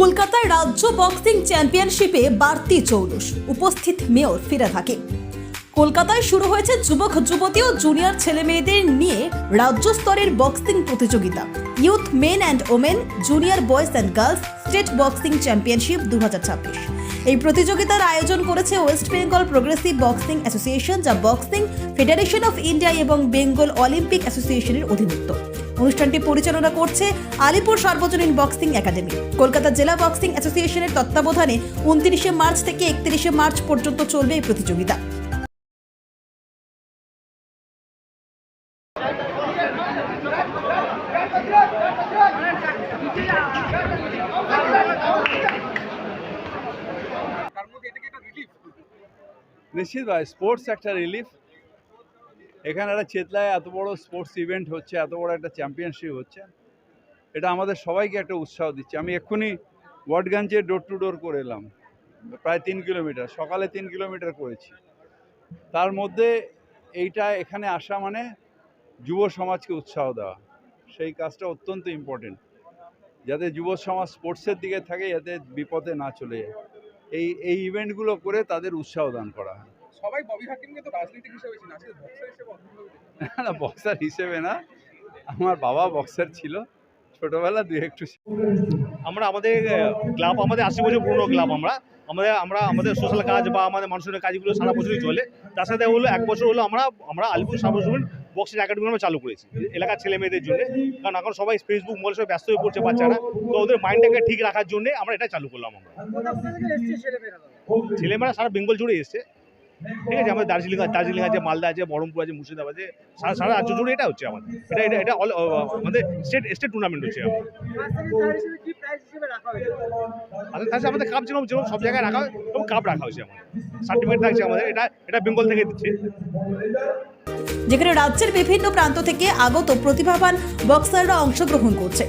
কলকাতায় রাজ্য বক্সিং চ্যাম্পিয়নশিপে বাড়তি জৌলুস, উপস্থিত মেয়র ফিরহাদ হাকিম। কলকাতায় শুরু হয়েছে যুবক যুবতী ও জুনিয়র ছেলে মেয়েদের নিয়ে রাজ্য স্তরের বক্সিং প্রতিযোগিতা youth men and women junior boys and girls state boxing championship 2026। এই প্রতিযোগিতার আয়োজন করেছে West Bengal progressive boxing association, যা বক্সিং ফেডারেশন অফ ইন্ডিয়া এবং বেঙ্গল অলিম্পিক অ্যাসোসিয়েশনের অধীনস্থ। অনুষ্ঠানটি পরিচালনা করছে আলিপুর সার্বজনীন বক্সিং একাডেমি। কলকাতা জেলা বক্সিং অ্যাসোসিয়েশনের তত্ত্বাবধানে 29শে মার্চ থেকে 31শে মার্চ পর্যন্ত চলবে এই প্রতিযোগিতা। নিশ্চিত ভাই, স্পোর্টস একটা রিলিফ। এখানে একটা চেতলায় এত বড় স্পোর্টস ইভেন্ট হচ্ছে, এত বড় একটা চ্যাম্পিয়নশিপ হচ্ছে, এটা আমাদের সবাইকে একটা উৎসাহ দিচ্ছে। আমি এক্ষুনি ওয়াটগঞ্জে ডোর টু ডোর করে এলাম, প্রায় 3 কিলোমিটার, সকালে 3 কিলোমিটার করেছি। তার মধ্যে এইটা এখানে আসা মানে যুব সমাজকে উৎসাহ দেওয়া, সেই কাজটা অত্যন্ত ইম্পর্টেন্ট, যাতে যুব সমাজ স্পোর্টসের দিকে থাকে, যাতে বিপদে না চলে যায়। এই ইভেন্টগুলো করে তাদের উৎসাহ দান করা হয়। সবাই ববি হাকিমকে তো রাজনীতিক হিসেবে চিনে, আজকে বক্সার হিসেবে না, বক্সার হিসেবে না, আমার বাবা বক্সার ছিল ছোটবেলা, একটু। আমরা আমাদের ক্লাব, আমাদের 80 বছর পুরনো ক্লাব। আমাদের সোশ্যাল কাজ বা আমাদের মানুষের কাজগুলো সারা বছরই চলে। তার সাথে হলো 1 বছর হলো আমরা আলিপুর সার্বজনীন বক্সিং একাডেমি আমরা চালু করেছি এলাকার ছেলে মেয়েদের জন্য। কারণ এখন সবাই ফেসবুক মোবাইল সব ব্যস্ত হয়ে পড়ছে বাচ্চারা, তো ওদের মাইন্ডটাকে ঠিক রাখার জন্য আমরা এটা চালু করলাম। আমরা ছেলেমেয়েরা সারা বেঙ্গল জুড়ে এসছে, ঠিক আছে। আমাদের দার্জিলিং আছে, মালদা আছে, বহরমপুর আছে, মুর্শিদাবাদ আছে, সারা রাজ্য জুড়ে এটা হচ্ছে আমাদের। এটা আমাদের স্টেট টুর্নামেন্ট হচ্ছে। আমাদের কাপ যেরকম সব জায়গায় রাখা হয়, কাপ রাখা হয়েছে, আমাদের সার্টিফিকেট থাকছে আমাদের। এটা বেঙ্গল থেকে দিচ্ছে। যেখানে রাজ্যের বিভিন্ন প্রান্ত থেকে আগত প্রতিভাবান বক্সাররা অংশগ্রহণ করছে।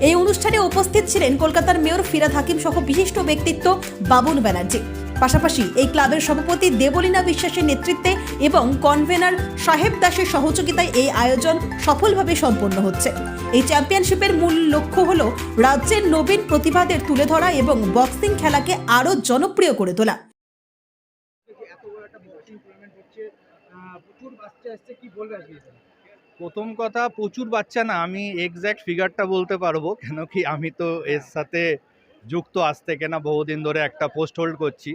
এই অনুষ্ঠানে উপস্থিত ছিলেন কলকাতার মেয়র ফিরহাদ হাকিম সহ বিশিষ্ট ব্যক্তিত্ব বাবুল ব্যানার্জি। পাশাপাশি এই ক্লাবের সভাপতি দেবলীনা বিশ্বাসের নেতৃত্বে এবং কনভেনার সাহেব দাসের সহযোগিতায় এই আয়োজন সফলভাবে সম্পন্ন হচ্ছে। এই চ্যাম্পিয়নশিপের মূল লক্ষ্য হল রাজ্যের নবীন প্রতিভাদের তুলে ধরা এবং বক্সিং খেলাকে আরও জনপ্রিয় করে তোলা। প্রথম কথা, প্রচুর বাচ্চা না, আমি এক্স্যাক্ট ফিগারটা বলতে পারবো, কেন কি আমি তো এর সাথে যুক্ত আজ থেকে না, বহুদিন ধরে একটা পোস্ট হোল্ড করছি।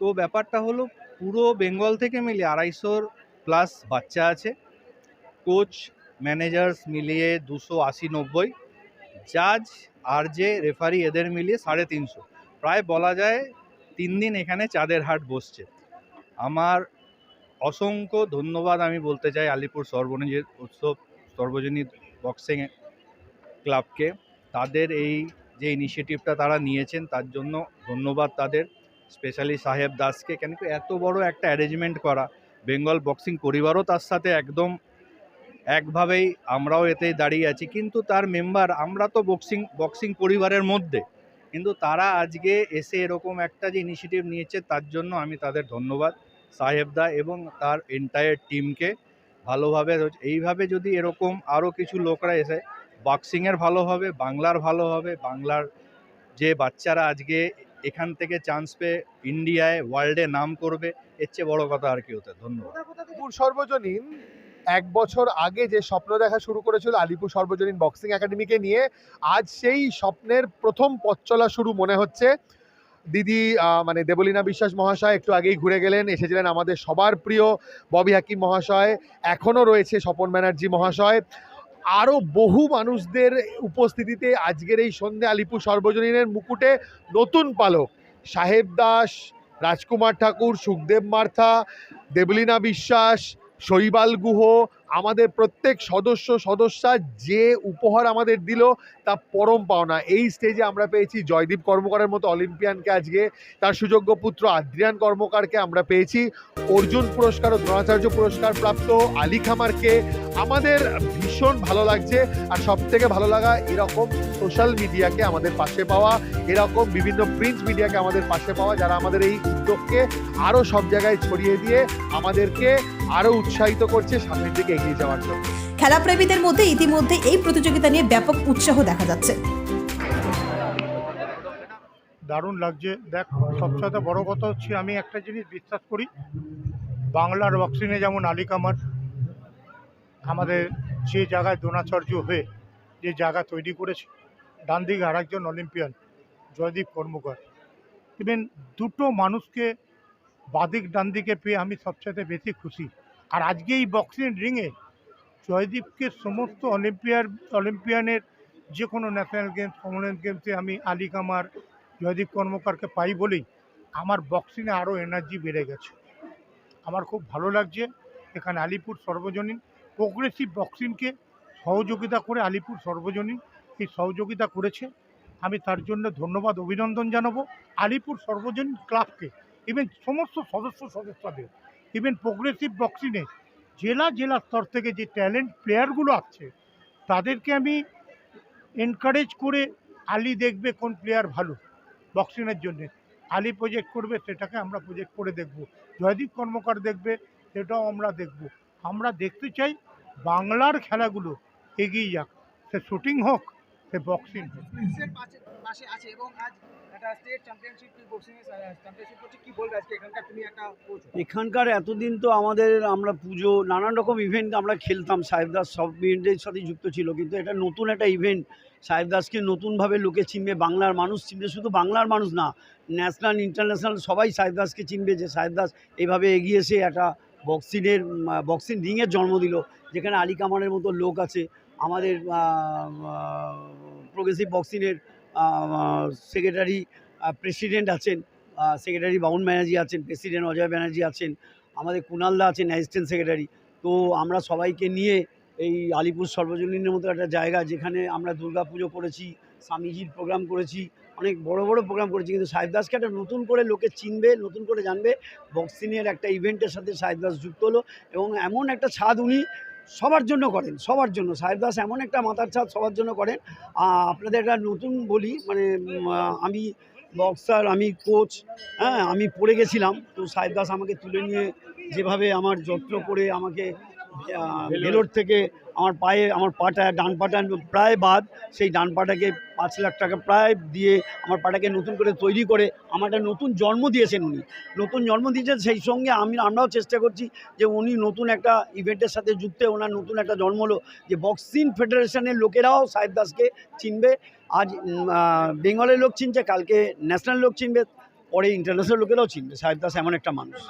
তো ব্যাপারটা হলো পুরো বেঙ্গল থেকে মিলিয়ে 250 প্লাস বাচ্চা আছে। কোচ ম্যানেজার্স মিলিয়ে 280-90, জাজ আরজে রেফারি এদের মিলিয়ে 350। প্রায় বলা যায় 3 দিন এখানে চাঁদের হাট বসছে। আমার অসংখ্য ধন্যবাদ আমি বলতে চাই আলিপুর সর্বজনীন বক্সিং ক্লাবকে। তাদের এই যে ইনিশিয়েটিভটা তারা নিয়েছেন, তার জন্য ধন্যবাদ তাদের, স্পেশালি সাহেব দাসকে। কেন কি এত বড় একটা অ্যারেঞ্জমেন্ট করা, বেঙ্গল বক্সিং পরিবারও তার সাথে একদম একভাবেই, আমরাও এতেই দাঁড়িয়ে আছি। কিন্তু তার মেম্বার, আমরা তো বক্সিং পরিবারের মধ্যে, কিন্তু তারা আজকে এসে এরকম একটা যে ইনিশিয়েটিভ নিয়েছে, তার জন্য আমি তাদের ধন্যবাদ, সাহেবদা এবং তার এন্টায়ার টিমকে। ভালোভাবে এইভাবে যদি এরকম আরও কিছু লোকরা এসে, বক্সিংয়ের ভালো হবে, বাংলার ভালো হবে, বাংলার যে বাচ্চারা আজকে এখান থেকে চান্স পেয়ে ইন্ডিয়ায় ওয়ার্ল্ডে নাম করবে, এর চেয়ে বড় কথা আর কি হতে। ধন্যবাদ। আলিপুর সর্বজনীন 1 বছর আগে যে স্বপ্ন দেখা শুরু করেছিল আলিপুর সর্বজনীন বক্সিং একাডেমিকে নিয়ে, আজ সেই স্বপ্নের প্রথম পথ চলা শুরু মনে হচ্ছে। দিদি মানে দেবলীনা বিশ্বাস মহাশয় একটু আগেই ঘুরে গেলেন, এসেছিলেন আমাদের সবার প্রিয় ববি হাকিম মহাশয়, এখনও রয়েছে স্বপন ব্যানার্জি মহাশয়। আরও বহু মানুষদের উপস্থিতিতে আজকের এই সন্ধে আলিপুর সর্বজনীনের মুকুটে নতুন পালক সাহেব দাস, রাজকুমার ঠাকুর, সুখদেব মার্থা, দেবলীনা বিশ্বাস, শৈবাল গুহ, আমাদের প্রত্যেক সদস্যা যে উপহার আমাদের দিল তা পরম পাওনা। এই স্টেজে আমরা পেয়েছি জয়দীপ কর্মকারের মতো অলিম্পিয়ানকে, আজকে তার সুযোগ্য পুত্র আদ্রিয়ান কর্মকারকে আমরা পেয়েছি, অর্জুন পুরস্কার ও দ্রোণাচার্য পুরস্কার প্রাপ্ত আলী খামারকে। আমাদের ভীষণ ভালো লাগছে। আর সব থেকে ভালো লাগা, এরকম সোশ্যাল মিডিয়াকে আমাদের পাশে পাওয়া, এরকম বিভিন্ন প্রিন্ট মিডিয়াকে আমাদের পাশে পাওয়া, যারা আমাদের এই উদ্যোগকে আরও সব জায়গায় ছড়িয়ে দিয়ে আমাদেরকে আরও উৎসাহিত করছে সামনের দিকে এগিয়ে যাওয়ার জন্য। খেলাপ্রেমীদের মধ্যে ইতিমধ্যে এই প্রতিযোগিতা নিয়ে ব্যাপক উৎসাহ দেখা যাচ্ছে। দারুণ লাগছে। দেখ, সবচেয়ে বড় কথা হচ্ছে আমি একটা জিনিস বিশ্বাস করি, বাংলার বক্সিংয়ে যেমন আলী কামার আমাদের যে জায়গায় দ্রোণাচার্য হয়ে যে জায়গা তৈরি করেছে, ডান দিকে আরেকজন অলিম্পিয়ান জয়দীপ কর্মকার, ইভেন দুটো মানুষকে বাদিক ডান দিকে পেয়ে আমি সবচেয়ে বেশি খুশি। আর আজকে এই বক্সিং রিংয়ে জয়দীপকে সমস্ত অলিম্পিয়ানের যে কোনো ন্যাশনাল গেমস, কমনওয়েলথ গেমসে আমি আলী কামার, জয়দীপ কর্মকারকে পাই বলেই আমার বক্সিংয়ে আরও এনার্জি বেড়ে গেছে। আমার খুব ভালো লাগছে এখানে আলিপুর সর্বজনীন প্রোগ্রেসিভ বক্সিংকে সহযোগিতা করে আলিপুর সর্বজনীন এই সহযোগিতা করেছে। আমি তার জন্য ধন্যবাদ, অভিনন্দন জানাবো আলিপুর সর্বজনীন ক্লাবকে, ইভেন সমস্ত সদস্যদের, ইভেন প্রোগ্রেসিভ বক্সিংয়ে জেলা স্তর থেকে যে ট্যালেন্ট প্লেয়ারগুলো আসছে তাদেরকে আমি এনকারেজ করে আলী দেখবে কোন প্লেয়ার ভালো বক্সিংয়ের জন্যে, আলী প্রজেক্ট করবে, সেটাকে আমরা প্রজেক্ট করে দেখব। জয়দীপ কর্মকার দেখবে, সেটাও আমরা দেখব। আমরা দেখতে চাই বাংলার খেলাগুলো এগিয়ে যাক, সে শুটিং হোক, সে বক্সিং হোক। বিশ্বের পাশে আছে এবং আজ একটা স্টেট চ্যাম্পিয়নশিপ বক্সিং চ্যাম্পিয়নশিপ হচ্ছে, কি বলবে আজকে এখানকার, তুমি একটা কোচ? এখানকার এতদিন তো আমরা পুজো নানান রকম ইভেন্ট আমরা খেলতাম, সাহেব দাস সব ইভেন্টের সাথে যুক্ত ছিল, কিন্তু এটা নতুন একটা ইভেন্ট। সাহেব দাসকে নতুনভাবে লোকে চিনবে, বাংলার মানুষ চিনবে, শুধু বাংলার মানুষ না, ন্যাশনাল ইন্টারন্যাশনাল সবাই সাহেব দাসকে চিনবে, যে সাহেব দাস এইভাবে এগিয়ে এসে একটা বক্সিং রিংয়ের জন্ম দিল, যেখানে আলী কামারের মতো লোক আছে, আমাদের প্রোগ্রেসিভ বক্সিংয়ের সেক্রেটারি প্রেসিডেন্ট আছেন, সেক্রেটারি বাউন ব্যানার্জি আছেন, প্রেসিডেন্ট অজয় ব্যানার্জি আছেন, আমাদের কুণালদা আছেন অ্যাসিস্ট্যান্ট সেক্রেটারি। তো আমরা সবাইকে নিয়ে এই আলিপুর সর্বজনীনের মতো একটা জায়গা, যেখানে আমরা দুর্গা পুজো করেছি, স্বামীজির প্রোগ্রাম করেছি, অনেক বড় বড় প্রোগ্রাম করেছি, কিন্তু সাহেব দাসকে একটা নতুন করে লোকে চিনবে, নতুন করে জানবে। বক্সিংয়ের একটা ইভেন্টের সাথে সাহেব দাস যুক্ত হলো, এবং এমন একটা ছাদ উনি সবার জন্য করেন, সবার জন্য। সাহেব দাস এমন একটা মাথার ছাদ সবার জন্য করেন। আপনাদের একটা নতুন বলি, মানে আমি বক্সার, আমি কোচ, হ্যাঁ, আমি পড়ে গেছিলাম, তো সাহেব দাস আমাকে তুলে নিয়ে যেভাবে আমার যত্ন করে আমাকে ভেলোর থেকে আমার পাটা, ডান পাটা প্রায় বাদ, সেই ডান পাটাকে 5 লাখ টাকা প্রায় দিয়ে আমার পাটাকে নতুন করে তৈরি করে আমার একটা নতুন জন্ম দিয়েছেন। উনি নতুন জন্ম দিয়েছেন, সেই সঙ্গে আমরাও চেষ্টা করছি যে উনি নতুন একটা ইভেন্টের সাথে যুক্ত, ওনার নতুন একটা জন্ম হলো, যে বক্সিং ফেডারেশনের লোকেরাও সাহেব দাসকে চিনবে। আজ বেঙ্গলের লোক চিনছে, কালকে ন্যাশনাল লোক চিনবে, পরে ইন্টারন্যাশনাল লোকেরাও চিনবে। সাহেব দাস এমন একটা মানুষ।